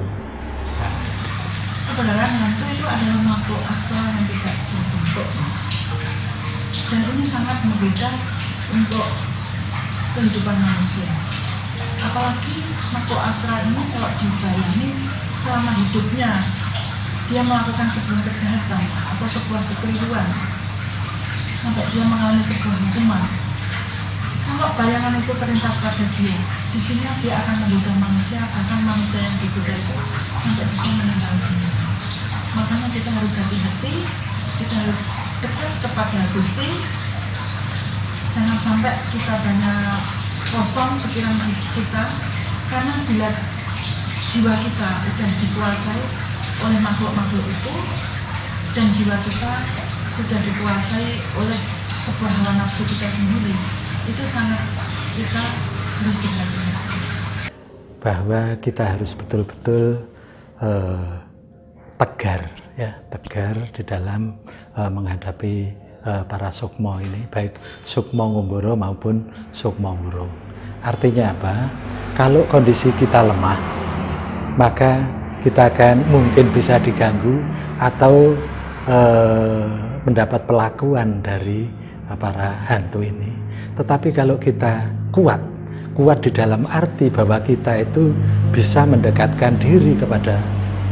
Kebenaran hantu itu adalah makhluk astral yang tidak berbentuk, dan ini sangat berbeda untuk kehidupan manusia. Apalagi makhluk astral ini kalau dibayangin selama hidupnya dia melakukan sebuah kejahatan atau sebuah kekeliruan sampai dia mengalami sebuah hukuman. Kalau bayangan itu terlintas pada dia, di sini dia akan menggoda manusia, bahkan manusia yang digoda itu sampai bisa meninggal dunia. Makanya kita harus hati-hati, kita harus dekat kepada Gusti. Jangan sampai kita banyak kosong pikiran kita, karena bila jiwa kita sudah dikuasai oleh makhluk-makhluk itu, dan jiwa kita sudah dikuasai oleh sebuah hawa nafsu kita sendiri, itu sangat kita harus hati-hati. Bahwa kita harus betul-betul tegar, ya, tegar di dalam menghadapi para sukmo ini, baik Sukmo Ngumboro maupun Sukmo Wuro. Artinya apa? Kalau kondisi kita lemah, maka kita akan mungkin bisa diganggu atau mendapat perlakuan dari para hantu ini. Tetapi kalau kita kuat di dalam arti bahwa kita itu bisa mendekatkan diri kepada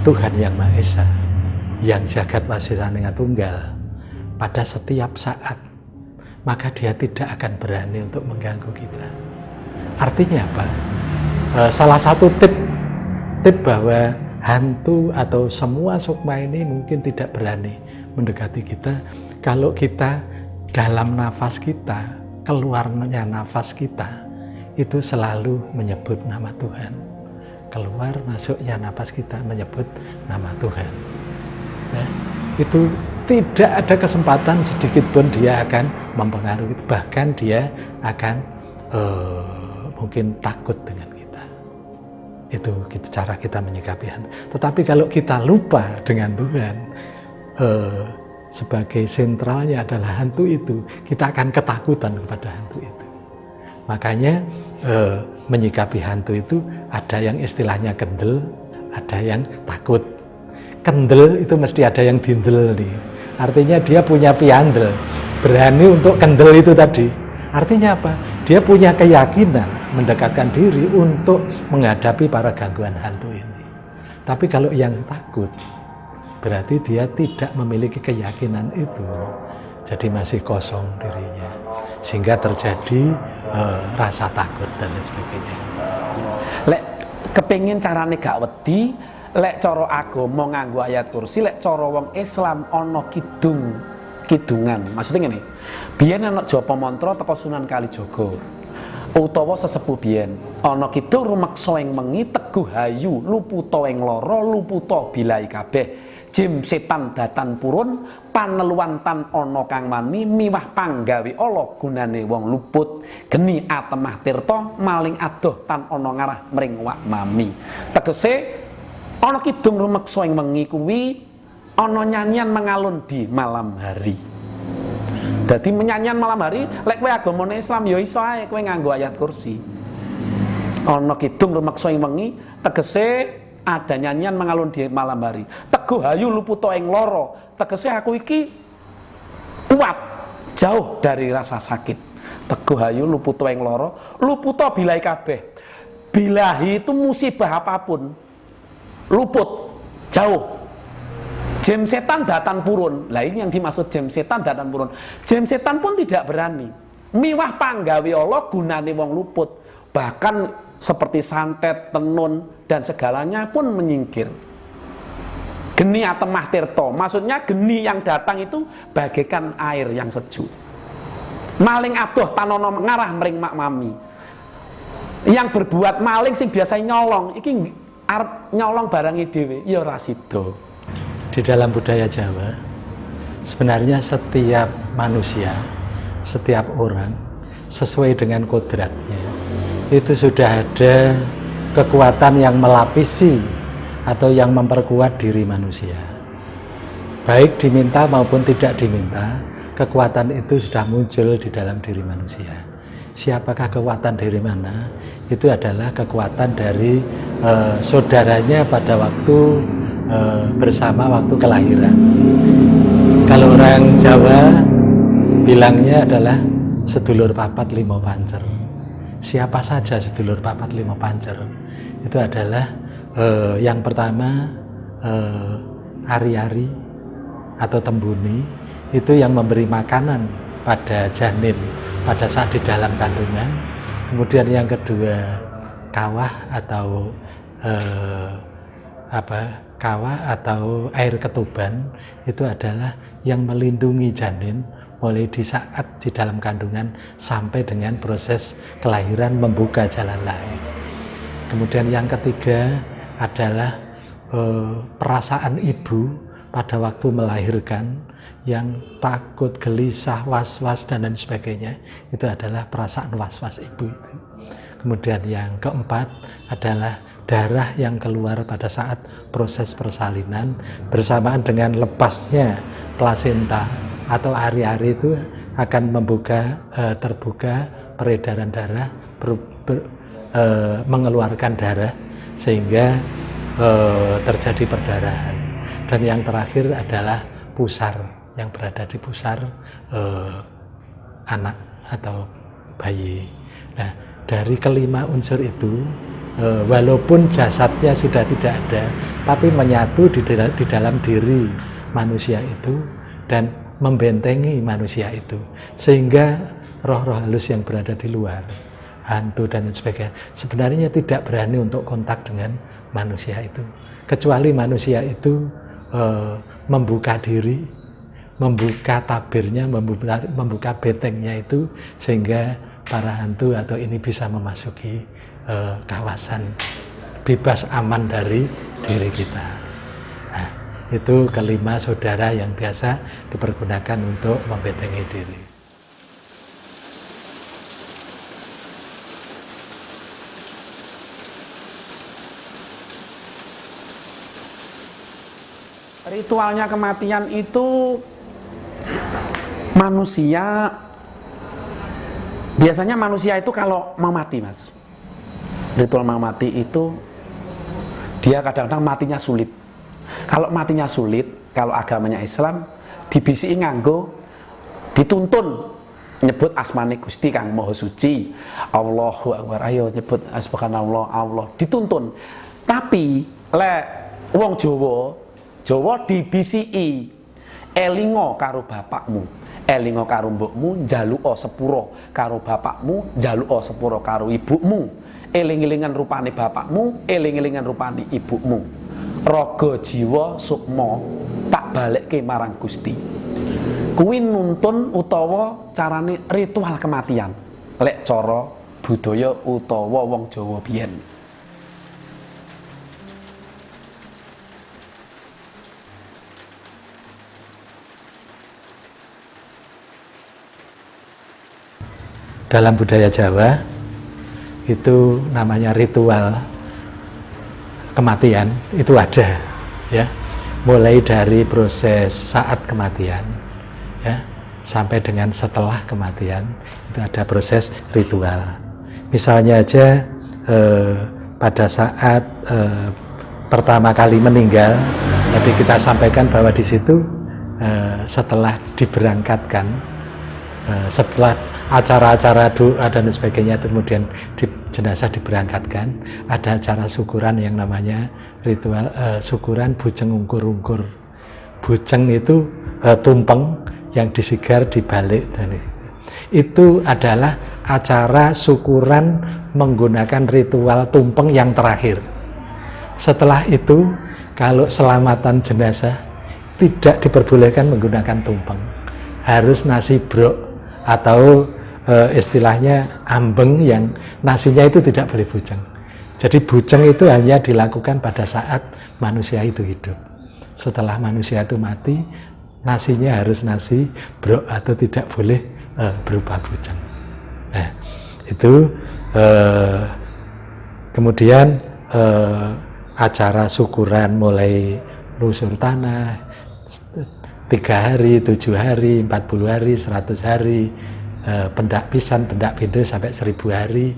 Tuhan Yang Maha Esa, yang jagat wasisane tunggal pada setiap saat, maka dia tidak akan berani untuk mengganggu kita. Artinya apa? Salah satu tip bahwa hantu atau semua sukma ini mungkin tidak berani mendekati kita kalau kita dalam nafas kita, keluarnya nafas kita itu selalu menyebut nama Tuhan. Keluar masuknya nafas kita menyebut nama Tuhan. Ya, itu tidak ada kesempatan sedikit pun dia akan mempengaruhi, bahkan dia akan mungkin takut dengan kita. Itu cara kita menyikapi hantu. Tetapi kalau kita lupa dengan Tuhan, sebagai sentralnya adalah hantu itu, kita akan ketakutan kepada hantu itu. Makanya menyikapi hantu itu ada yang istilahnya kendel, ada yang takut. Kendel itu mesti ada yang dindel nih. Artinya dia punya piandel, berani untuk kendel itu tadi. Artinya apa? Dia punya keyakinan mendekatkan diri untuk menghadapi para gangguan hantu ini. Tapi kalau yang takut, berarti dia tidak memiliki keyakinan itu. Jadi masih kosong dirinya. Sehingga terjadi rasa takut dan lain sebagainya. Lek kepengin carane gak wedi, lek cara agama nganggo ayat kursi, lek cara wong Islam ana kidungan. Maksudnya ngene. Biyen ana japa mantra teko Sunan Kalijaga. utawa sesepuh biyen ana kidung rumeksa ing mengi teguh hayu luputa ing lara luputa bilai kabeh jim setan datan purun paneluan tan ana kang wani miwah panggawe ala gunane wong luput geni atemah tirta maling adoh tan ana ngarah mring wak mami tegese ana kidung rumeksa ing wengi kuwi ana nyanyian mengalun di malam hari. Dadi nyanyian malam hari lek kowe agamane Islam ya iso ae kowe nganggo ayat kursi. Ana kidung rumeksa ing wengi tegese ada nyanyian mengalun di malam hari. Teguh hayu luputa ing lara, tegese aku iki kuat jauh dari rasa sakit. Teguh hayu luputa ing lara, luputa bilai kabeh. Bilahi itu musibah apapun luput jauh. Jem setan datan purun. Lah ini yang dimaksud jem setan datan purun. Jem setan pun tidak berani. Miwah panggawe Allah gunane wong luput. Bahkan seperti santet, tenun dan segalanya pun menyingkir. Geni atemah tirta. Maksudnya geni yang datang itu bagaikan air yang sejuk. Maling adoh tanono ngarah mring mak mami. Yang berbuat maling sing biasa nyolong iki arep nyolong barangi dhewe ya ora sida. Di dalam budaya Jawa, sebenarnya setiap manusia, setiap orang, sesuai dengan kodratnya, itu sudah ada kekuatan yang melapisi atau yang memperkuat diri manusia. Baik diminta maupun tidak diminta, kekuatan itu sudah muncul di dalam diri manusia. Siapakah kekuatan dari mana? Itu adalah kekuatan dari saudaranya pada waktu bersama waktu kelahiran. Kalau orang Jawa bilangnya adalah sedulur papat limo pancer. Siapa saja sedulur papat limo pancer? Itu adalah yang pertama ari-ari atau tembuni, itu yang memberi makanan pada janin pada saat di dalam kandungan. Kemudian yang kedua kawah atau kawah atau air ketuban, itu adalah yang melindungi janin mulai di saat di dalam kandungan sampai dengan proses kelahiran membuka jalan lahir. Kemudian yang ketiga adalah perasaan ibu pada waktu melahirkan yang takut, gelisah, was-was dan lain sebagainya, itu adalah perasaan was-was ibu itu. Kemudian yang keempat adalah darah yang keluar pada saat proses persalinan bersamaan dengan lepasnya plasenta atau ari-ari itu akan terbuka peredaran darah, mengeluarkan darah sehingga terjadi perdarahan. Dan yang terakhir adalah pusar yang berada di pusar anak atau bayi. Nah, dari kelima unsur itu walaupun jasadnya sudah tidak ada, tapi menyatu di dalam diri manusia itu dan membentengi manusia itu, sehingga roh-roh halus yang berada di luar, hantu dan sebagainya, sebenarnya tidak berani untuk kontak dengan manusia itu, kecuali manusia itu membuka diri, membuka tabirnya, membuka bentengnya itu, sehingga para hantu atau ini bisa memasuki kawasan bebas aman dari diri kita. Nah, itu kelima saudara yang biasa dipergunakan untuk membentengi diri. Ritualnya kematian itu manusia, biasanya manusia itu kalau mau mati, Mas, ritual mau mati itu dia kadang-kadang matinya sulit. Kalau matinya sulit, kalau agamanya Islam dibisiki nganggo dituntun nyebut asmane Gusti Kang Maha Suci, Allahu Akbar, ayo nyebut subhanallah, Allah, dituntun. Tapi lek wong Jawa dibisiki elingo karo bapakmu, elingo karo mbokmu, njaluka sepuro karo bapakmu, njaluka sepuro karo ibumu, eling-elingan rupane bapakmu, eling-elingan rupane ibumu. Raga jiwa sukma tak balekke marang Gusti. Kuwi nuntun utawa carane ritual kematian. Lek cara budaya utawa wong Jawa biyen. Dalam budaya Jawa itu namanya ritual kematian itu ada, ya, mulai dari proses saat kematian, ya, sampai dengan setelah kematian itu ada proses ritual. Misalnya aja pada saat pertama kali meninggal, tadi kita sampaikan bahwa di situ setelah diberangkatkan, setelah acara-acara doa dan sebagainya, kemudian jenazah diberangkatkan, ada acara syukuran yang namanya ritual syukuran bujeng ungkur-ungkur. Bujeng itu tumpeng yang disigar dibalik, dan itu adalah acara syukuran menggunakan ritual tumpeng yang terakhir. Setelah itu, kalau selamatan jenazah tidak diperbolehkan menggunakan tumpeng, harus nasi brok atau istilahnya ambeng yang nasinya itu tidak boleh bujeng. Jadi bujeng itu hanya dilakukan pada saat manusia itu hidup. Setelah manusia itu mati, nasinya harus nasi brok atau tidak boleh berupa bujeng. Nah, itu kemudian acara syukuran mulai lusur tanah 3 hari, 7 hari, 40 hari, 100 hari, pendak pisan, pendak pinde sampai 1000 hari,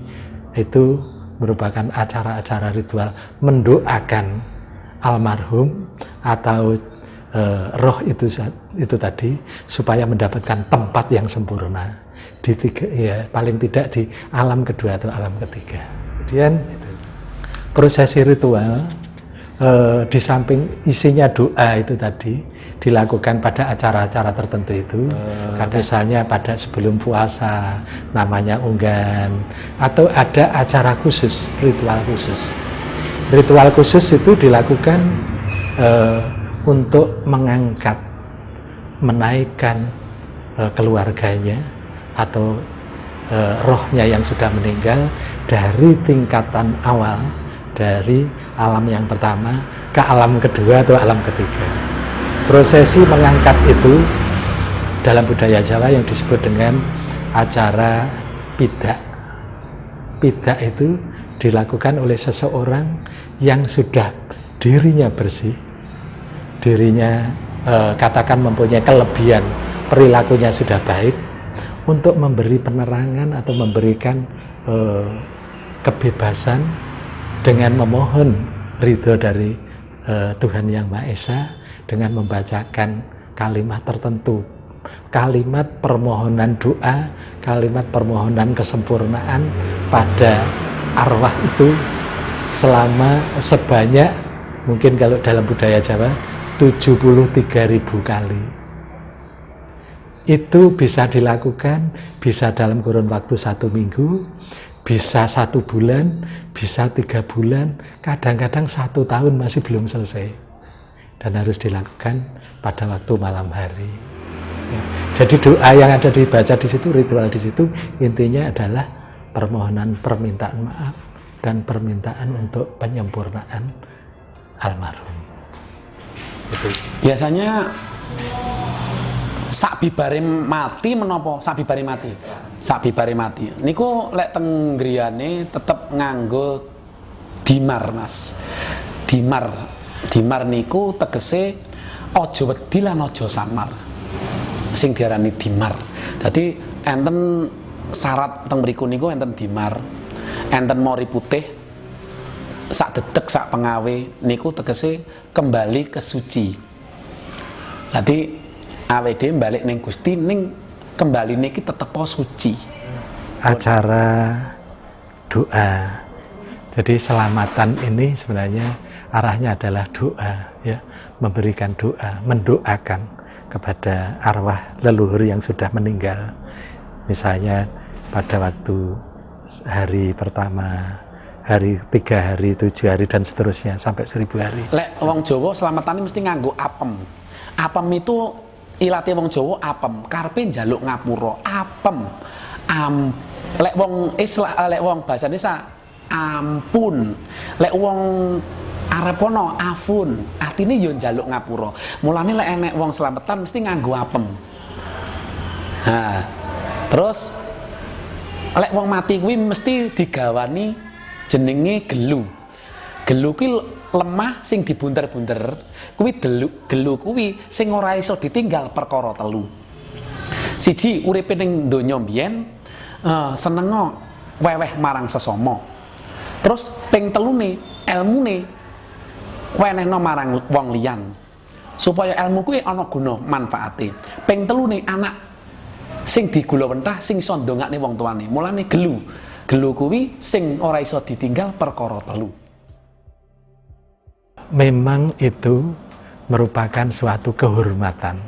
itu merupakan acara-acara ritual mendoakan almarhum atau roh itu tadi supaya mendapatkan tempat yang sempurna di paling tidak di alam kedua atau alam ketiga. Kemudian prosesi ritual di samping isinya doa itu tadi dilakukan pada acara-acara tertentu itu, misalnya pada sebelum puasa namanya unggan, atau ada acara khusus, ritual khusus. Ritual khusus itu dilakukan untuk mengangkat, menaikkan keluarganya atau rohnya yang sudah meninggal dari tingkatan awal, dari alam yang pertama ke alam kedua atau alam ketiga. Prosesi mengangkat itu dalam budaya Jawa yang disebut dengan acara pidak. Pidak itu dilakukan oleh seseorang yang sudah dirinya bersih, dirinya katakan mempunyai kelebihan, perilakunya sudah baik, untuk memberi penerangan atau memberikan kebebasan dengan memohon ridho dari Tuhan Yang Maha Esa dengan membacakan kalimat tertentu, kalimat permohonan doa, kalimat permohonan kesempurnaan pada arwah itu selama sebanyak, mungkin kalau dalam budaya Jawa 73.000 kali. Itu bisa dilakukan, bisa dalam kurun waktu 1 minggu, bisa 1 bulan, bisa 3 bulan, kadang-kadang 1 tahun masih belum selesai, dan harus dilakukan pada waktu malam hari. Ya. Jadi doa yang ada dibaca di situ, ritual di situ, intinya adalah permohonan permintaan maaf dan permintaan untuk penyempurnaan almarhum. Itu. Biasanya sakbibare mati menapa? Sakbibare mati. Sakbibare mati. Niku lek teng griyane tetep nganggo dimar, Mas. Dimar niku tegese aja wedi lan aja samar. Sing diarani dimar. Dadi enten syarat teng mriku niku enten dimar, enten mori putih, sak dedek sak pengawe niku tegese kembali ke suci. Dadi awake dhewe balik ning Gusti ning kembali niki tetep suci. Acara doa. Jadi selamatan ini sebenarnya arahnya adalah doa, ya, memberikan doa, mendoakan kepada arwah leluhur yang sudah meninggal. Misalnya pada waktu hari pertama, hari 3 hari, 7 hari dan seterusnya sampai 1000 hari. Lek wong Jawa selamatane mesti nganggo apem. Apem itu ilate wong Jawa apem, karepe njaluk ngapura. Apem. lek wong Islam, lek wong bahasa Indonesia ampun, lek wong Arab kono afun, artine yo njaluk ngapura. Mulane lek enek wong slametan mesti nganggo apem. Nah, terus lek wong mati kuwi mesti digawani jenenge gelu. Gelu kuwi lemah sing dibunter-bunter, kuwi gelu kuwi sing ora iso ditinggal perkara telu. Siji, uripe ning donya mbiyen senengo weweh marang sesama. Terus ping telune elmune wenehno marang wong liyan. Supaya ilmu kuwi ana guna manfaate. Ping telune anak sing digula-wentah sing iso ndongakne wong tuane. Mulane gelu. Gelu kuwi sing ora iso ditinggal perkara telu. Memang itu merupakan suatu kehormatan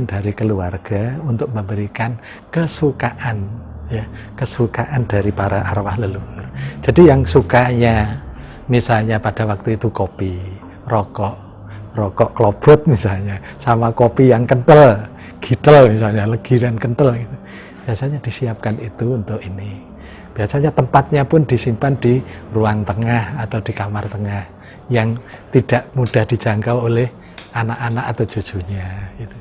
dari keluarga untuk memberikan kesukaan, ya, kesukaan dari para arwah leluhur. Jadi yang sukanya misalnya pada waktu itu kopi, rokok klobot misalnya, sama kopi yang kental, gitel misalnya, legi dan kental gitu. Biasanya disiapkan itu untuk ini. Biasanya tempatnya pun disimpan di ruang tengah atau di kamar tengah yang tidak mudah dijangkau oleh anak-anak atau cucunya gitu.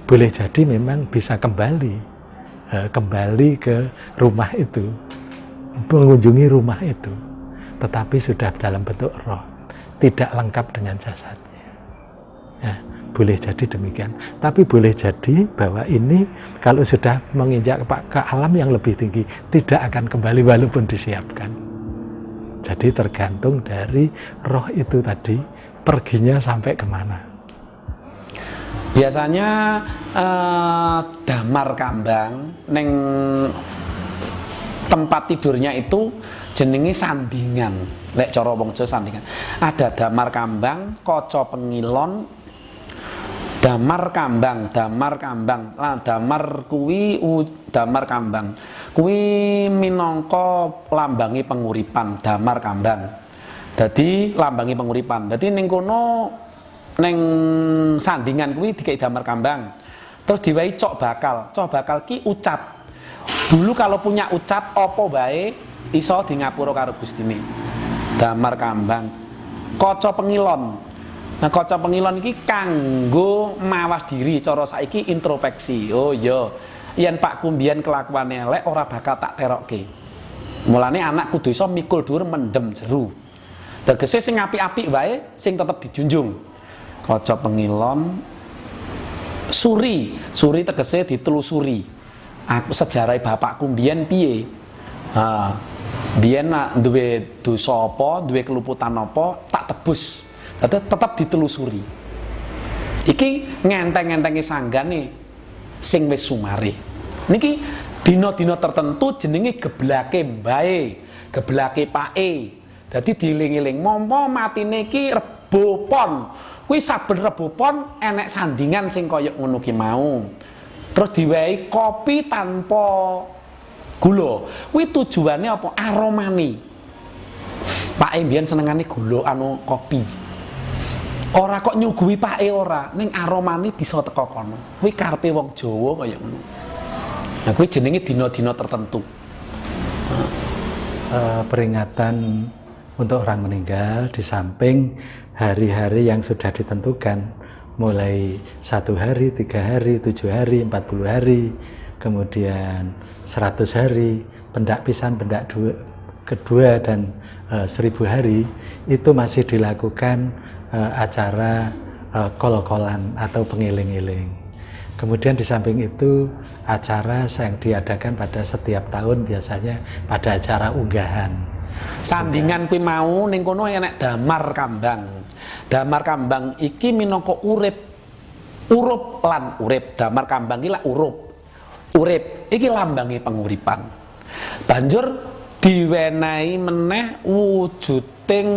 Boleh jadi memang bisa kembali ke rumah itu, mengunjungi rumah itu, tetapi sudah dalam bentuk roh, tidak lengkap dengan jasadnya. Ya, boleh jadi demikian. Tapi boleh jadi bahwa ini kalau sudah menginjak ke alam yang lebih tinggi, tidak akan kembali walaupun disiapkan. Jadi tergantung dari roh itu tadi perginya sampai kemana. Biasanya damar kambang neng tempat tidurnya itu jenenge sandingan. Lek cara wong Jawa sandingan. Ada damar kambang, kaca pengilon, damar kambang. Lah damar kambang. Kuwi minangka lambangi penguripan, damar kambang. Dadi lambangi penguripan. Dadi ning kono neng sandingan kuwi dikei damar kambang. Terus diwai cok bakal. Cok bakal ki ucap. Dulu kalau punya ucap apa bae iso di ngapura karo Gustine. Damar kambang. Kaca pengilon. Nah, kaca pengilon iki kanggo mawas diri, cara saiki introspeksi. Oh iya, yen Pak Kumbian kelakuane elek ora bakal tak terokke. Mulane anak kudu iso mikul dhuwur mendem jeru. Tegese sing apik-apik wae sing tetep dijunjung. Kaca pengilon, suri tegese ditelusuri. Aku sejarah bapakku mbiyen piye? Mbiyen duwe dosa apa, duwe keluputan apa, tak tebus. Dadi tetep ditelusuri. Iki ngenteng-ngentengi sanggane sing wis sumare. Niki dina-dina tertentu jenenge geblake mbae, geblake pake. Dadi dieling-eling mompo matine iki Rebo Pon. Kuwi saben Rebo Pon enek sandingan sing kaya ngono ki mau. Terus diwehi kopi tanpa gula. Kuwi tujuane apa? Aromani. Pake mbiyen senengane gula kopi. Ora kok nyuguhi pake ora, ning aromane bisa teko kono. Kuwi karepe wong Jawa kaya ngono. Nah, kuwi jenenge dina-dina tertentu. Peringatan untuk orang meninggal di samping hari-hari yang sudah ditentukan, mulai 1 hari, 3 hari, 7 hari, 40 hari, kemudian 100 hari, pendak pisan, pendak kedua, dan 1000 hari, itu masih dilakukan acara kol-kolan atau pengiling-iling. Kemudian di samping itu acara yang diadakan pada setiap tahun, biasanya pada acara unggahan. Sandingan kuwi mau ning kono enek damar kambang. Damar kambang iki minangka urup lan urip. Damar kambang iki lak urip iki lambange penguripan. Banjur diwenehi meneh wujud ting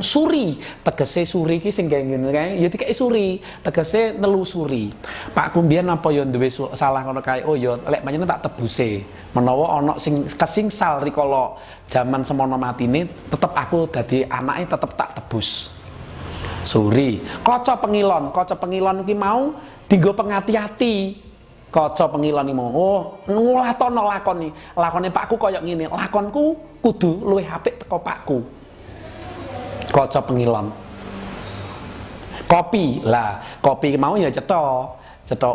suri, tegese suri ki sing kaya ngene kae ya dikai suri, tegese nelusuri. Pak Kumbian apa ya duwe salah ngono kae? Oh ya lek panjenengan tak tebuse. Menawa ana sing kesingsal rikala jaman semono matine, tetep aku dadi anake tetep tak tebus. Suri, kaca pengilon ki mau dienggo pengati-ati. Kaca pengilon iki mau, oh ngulatono lakone pakku kaya ngene, lakonku kudu luwih apik teko pakku. Kaca pengilon. Kopi, lah kopi iki mau ya cetha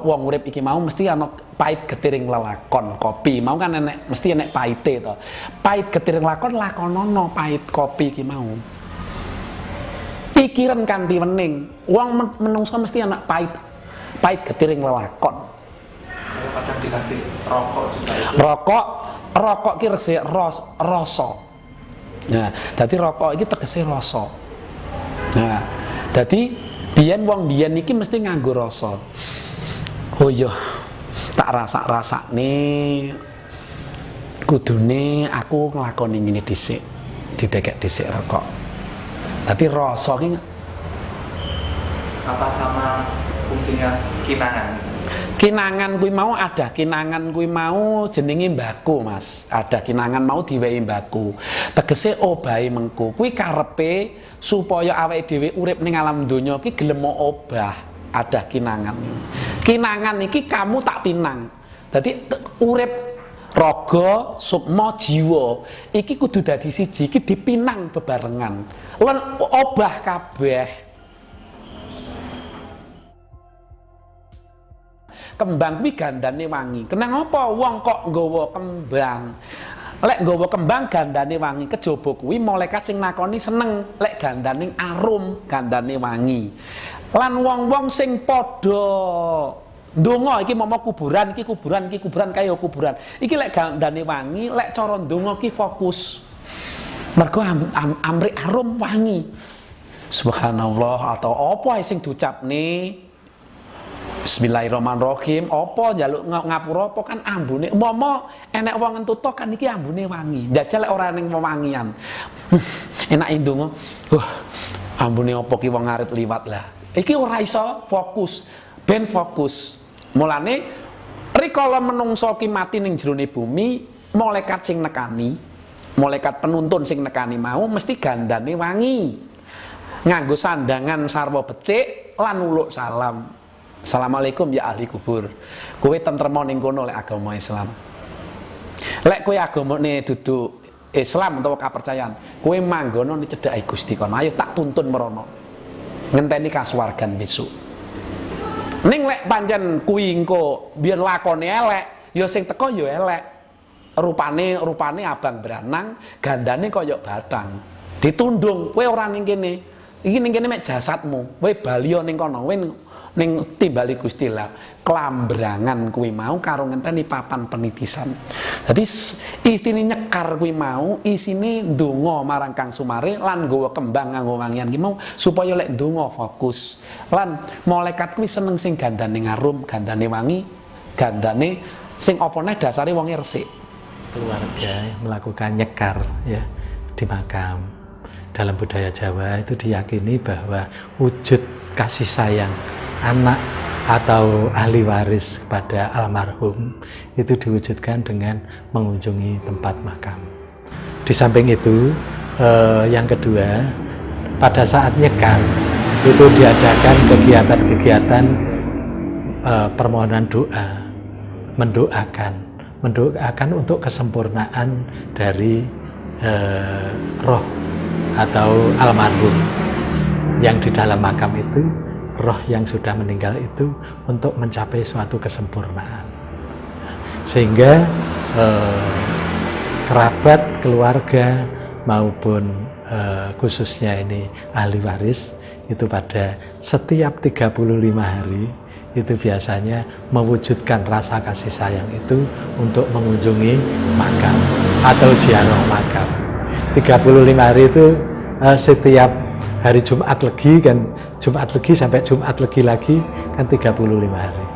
wong urip iki mau mesti ana pait getiring lelakon. Kopi mau kan mesti enek paite to. Pait getiring lakon lakonono pait kopi iki mau. Pikiran kanthi wening, wong menungso mesti ana pait getiring lelakon. Kadang dikasih rokok juga itu. Rokok ki resik rasa. Nah, dadi rokok iki tegese rasa. Nah, dadi wong biyen iki mesti nganggo rasa. Oh iya, tak rasa-rasane kudune aku nglakoni ngene dhisik. Didekek dhisik rokok. Dadi rasa ki Apa sama fungsinya kinangan? Kinangan kuwi mau ada, kinangan kuwi mau jenenge mbako, Mas. Ada kinangan mau diwehi mbako. Tegese obahe mengko. Kuwi karepe supaya awake dhewe urip ning alam donya iki gelem obah. Ada kinangan. Kinangan iki kamu tak pinang. Dadi urip raga, sukma, jiwa iki kudu dadi siji, iki dipinang bebarengan. Lan obah kabeh. Kembang kuwi gandane wangi. Kenang apa wong kok nggawa kembang? Lek nggawa kembang gandane wangi, kejaba kuwi malaikat sing nakoni seneng lek gandane arum, gandane wangi. Lan wong-wong sing padha ndonga iki momo kuburan, iki kuburan kaya kuburan. Iki lek gandane wangi, lek cara ndonga ki fokus. Mergo amrik arum wangi. Subhanallah atau apa sing diucapne Bismillahirrahmanirrahim. Apa njaluk ngapura apa kan ambune. Umpama enek wong entuto kan iki ambune wangi. Jajal lek ora ning wewangian. Enak ndonga. Ambune apa ki wong arep liwat lah. Iki ora iso fokus. Ben fokus. Mulane rikala menungso ki mati ning jerone bumi, malaikat sing nekani, malaikat penuntun sing nekani mau mesti gandane wangi. Nganggo sandangan sarwa becik lan uluk salam. Assalamualaikum ya ahli kubur. Kowe tentrem ning kono lek agama Islam. Lek kowe agamane dudu Islam utawa kepercayaan, kowe manggono ning cedhake Gusti kono. Ayo tak tuntun merono. Ngenteni kasuwargan besok. Ning lek pancen kuwi engko biyen lakone elek, ya sing teko ya elek. Rupane abang beranang, gandane kaya batang. Ditundung, kowe ora ning kene. Iki ning kene mek jasadmu. Kowe baliyo ning kono, kowe ning timbali Gusti lah klambrangan kuwi mau karo ngenteni papan penitisan. Dadi istine nyekar kuwi mau isine ndonga marang Kang Sumare lan nggawa kembang nganggo wangian ki mau supaya lek ndonga fokus. Lan malaikat kuwi seneng sing gandane ngarum, gandane wangi, gandane sing apa neh dasare wonge resik. Keluarga melakukan nyekar ya di makam. Dalam budaya Jawa itu diyakini bahwa wujud kasih sayang anak atau ahli waris kepada almarhum itu diwujudkan dengan mengunjungi tempat makam. Di samping itu, yang kedua, pada saat nyekar itu diadakan kegiatan-kegiatan permohonan doa, mendoakan untuk kesempurnaan dari roh atau almarhum yang di dalam makam itu, roh yang sudah meninggal itu untuk mencapai suatu kesempurnaan. Sehingga kerabat, keluarga maupun khususnya ini ahli waris itu pada setiap 35 hari itu biasanya mewujudkan rasa kasih sayang itu untuk mengunjungi makam atau ziarah makam. 35 hari itu setiap hari Jumat Legi kan, Jumat Legi sampai Jumat Legi lagi kan 35 hari.